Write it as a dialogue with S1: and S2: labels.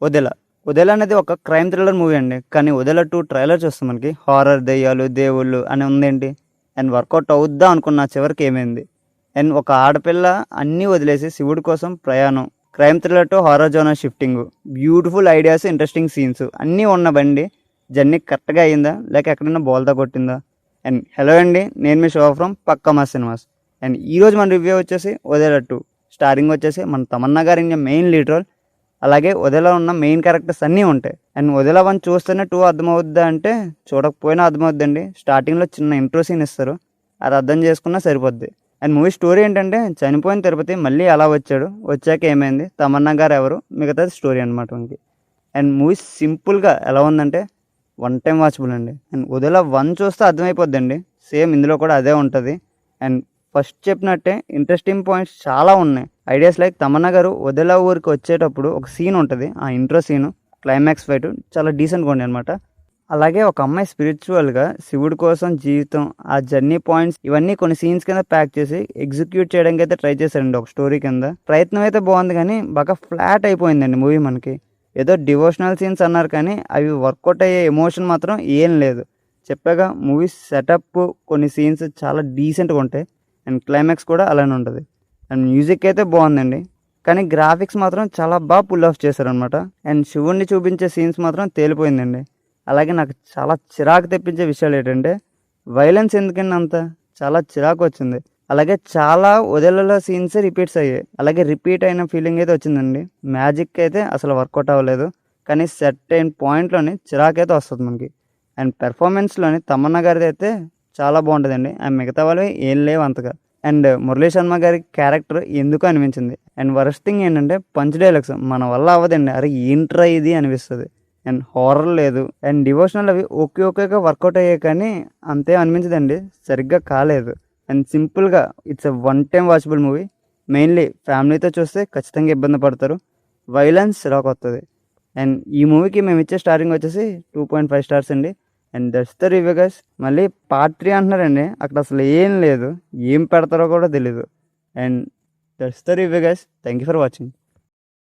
S1: వదెల. 'వదెల' అనేది ఒక crime thriller movie అండి. కానీ 'వదెల 2' ట్రైలర్ చూస్తే మనకి హారర్, దెయ్యాలు, దేవుళ్ళు అని ఉందేంటి? అండ్ వర్కౌట్ అవుద్దా అనుకున్న చివరికి ఏమైంది? అండ్ ఒక ఆడపిల్ల అన్నీ వదిలేసి శివుడి కోసం ప్రయాణం. Crime thriller to horror genre shifting. Beautiful ideas, interesting scenes అన్నీ ఉన్న బండి జర్నీ కరెక్ట్‌గా అయిందా? లేక ఎక్కడైనా బోల్తా కొట్టిందా? అండ్ హలో అండి. నేను మీ Shiva from Pakka mass cinemas. And ఈరోజు మన రివ్యూ వచ్చేసి 'వదెల 2'. స్టారింగ్ వచ్చేసి మన తమన్నా గారి మెయిన్ లీడ్ రోల్. అలాగే 'వదెల' ఉన్న మెయిన్ క్యారెక్టర్స్ అన్నీ ఉంటాయి. అండ్ 'వదెల 1' చూస్తేనే 2 అర్థమవుద్దా అంటే చూడకపోయినా అర్థమవుద్దండి. స్టార్టింగ్లో చిన్న ఇంట్రో సీన్ ఇస్తారు, అది అర్థం చేసుకున్నా సరిపోద్ది. అండ్ మూవీ స్టోరీ ఏంటంటే చనిపోయిన తిరుపతి మళ్ళీ ఎలా వచ్చాడు, వచ్చాక ఏమైంది, తమన్నా గారు ఎవరు, మిగతాది స్టోరీ అనమాట మనకి. అండ్ మూవీ సింపుల్గా ఎలా ఉందంటే వన్ టైం వాచబుల్ అండి. అండ్ 'వదెల 1' చూస్తే అర్థమైపోద్దండి, సేమ్ ఇందులో కూడా అదే ఉంటుంది. అండ్ ఫస్ట్ చెప్పినట్టే ఇంట్రెస్టింగ్ పాయింట్స్ చాలా ఉన్నాయి. ఐడియాస్ లైక్ తమన్నా గారు 'వదెల' ఊరికి వచ్చేటప్పుడు ఒక సీన్ ఉంటుంది, ఆ ఇంట్రో సీను, క్లైమాక్స్ ఫైట్ చాలా డీసెంట్గా ఉండే అనమాట. అలాగే ఒక అమ్మాయి స్పిరిచువల్గా శివుడి కోసం జీవితం, ఆ జర్నీ పాయింట్స్ ఇవన్నీ కొన్ని సీన్స్ కింద ప్యాక్ చేసి ఎగ్జిక్యూట్ చేయడానికి అయితే ట్రై చేశారండి ఒక స్టోరీ కింద. ప్రయత్నం అయితే బాగుంది కానీ బాగా ఫ్లాట్ అయిపోయిందండి మూవీ మనకి. ఏదో డివోషనల్ సీన్స్ అన్నారు కానీ అవి వర్కౌట్ అయ్యే ఎమోషన్ మాత్రం ఏం లేదు. చెప్పాగా మూవీ సెటప్ కొన్ని సీన్స్ చాలా డీసెంట్గా ఉంటాయి. అండ్ క్లైమాక్స్ కూడా అలానే ఉంటుంది. అండ్ మ్యూజిక్ అయితే బాగుందండి, కానీ గ్రాఫిక్స్ మాత్రం చాలా బాగా పుల్ ఆఫ్ చేశారనమాట. అండ్ శివుణ్ణి చూపించే సీన్స్ మాత్రం తేలిపోయిందండి. అలాగే నాకు చాలా చిరాకు తెప్పించే విషయాలు ఏంటంటే వైలెన్స్ ఎందుకండి అంత, చాలా చిరాకు వచ్చింది. అలాగే చాలా 'వదెలలో' సీన్స్ రిపీట్స్ అయ్యాయి. అలాగే రిపీట్ అయిన ఫీలింగ్ అయితే వచ్చిందండి. మ్యాజిక్ అయితే అసలు వర్కౌట్ అవ్వలేదు, కానీ సెట్ అయిన పాయింట్లోని చిరాకు అయితే వస్తుంది మనకి. అండ్ పెర్ఫార్మెన్స్లోని తమన్నా గారిది అయితే చాలా బాగుంటుందండి. అండ్ మిగతా వాళ్ళవి ఏం లేవు అంతగా. అండ్ మురళీ శర్మ గారి క్యారెక్టర్ ఎందుకు అనిపించింది. అండ్ వరస్ట్ థింగ్ ఏంటంటే పంచ్ డైలాగ్స్ మన వల్ల అవ్వదండి, అరే ఏంట్రా ఇది అనిపిస్తుంది. అండ్ హారర్ లేదు. అండ్ డివోషనల్ అవి ఓకేగా వర్కౌట్ అయ్యాయి కానీ అంతే అనిపించదండి, సరిగ్గా కాలేదు. అండ్ సింపుల్గా it's a one time watchable movie. Mainly ఫ్యామిలీతో చూస్తే ఖచ్చితంగా ఇబ్బంది పడతారు, వైలెన్స్ రాక్ వస్తుంది. అండ్ ఈ మూవీకి మేము ఇచ్చే స్టారింగ్ వచ్చేసి 2.5 స్టార్స్ అండి. And that's the review guys. మళ్ళీ పార్ట్ 3 అంటున్నారండి, అక్కడ అసలు ఏం లేదు, ఏం పెడతారో కూడా తెలీదు. And that's the review guys. Thank you for watching.